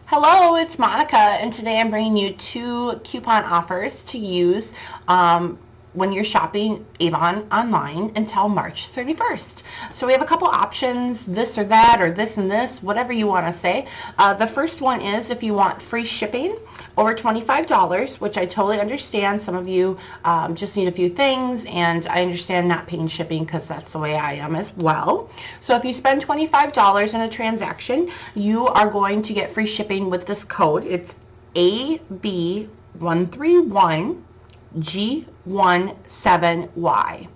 Hello, it's Monica, and today I'm bringing you two coupon offers to use when you're shopping Avon online until March 31st. So we have a couple options, this or that, or this and this, whatever you want to say. The first one is if you want free shipping over $25, which I totally understand. Some of you just need a few things, and I understand not paying shipping because that's the way I am as well. So if you spend $25 in a transaction, you are going to get free shipping with this code. It's AB131G17Y.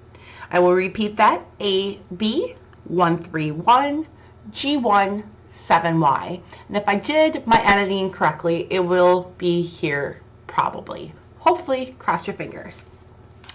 I will repeat that, AB131G17Y. And if I did my editing correctly, it will be here probably. Hopefully, cross your fingers.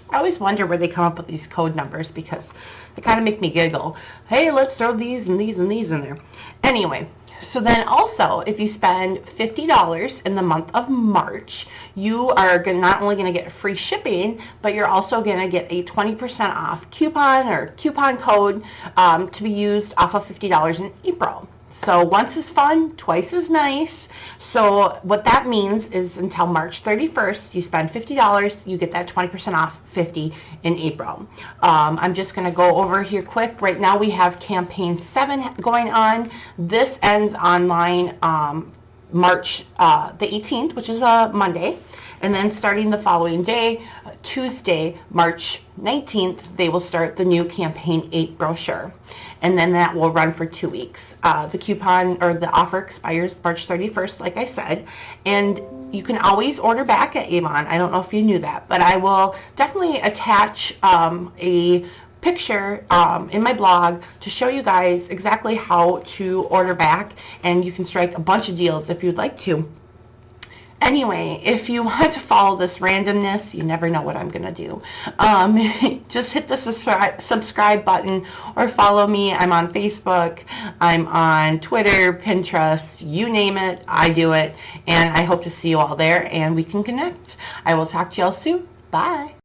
I always wonder where they come up with these code numbers because they kind of make me giggle. Hey, let's throw these and these and these in there. Anyway, so then also, if you spend $50 in the month of March, you are not only going to get free shipping, but you're also going to get a 20% off coupon or coupon code to be used off of $50 in April. So once is fun, twice is nice. So what that means is until March 31st, you spend $50, you get that 20% off 50 in April. I'm just going to go over here quick. Right now we have campaign 7 going on. This ends online March the 18th, which is a Monday. And then starting the following day, Tuesday, March 19th, they will start the new campaign 8 brochure. And then that will run for 2 weeks. The coupon or the offer expires March 31st, like I said. And you can always order back at Avon. I don't know if you knew that, but I will definitely attach a picture in my blog to show you guys exactly how to order back, and you can strike a bunch of deals if you'd like to. Anyway, if you want to follow this randomness, you never know what I'm going to do. Just hit the subscribe button or follow me. I'm on Facebook. I'm on Twitter, Pinterest, you name it, I do it. And I hope to see you all there and we can connect. I will talk to you all soon. Bye.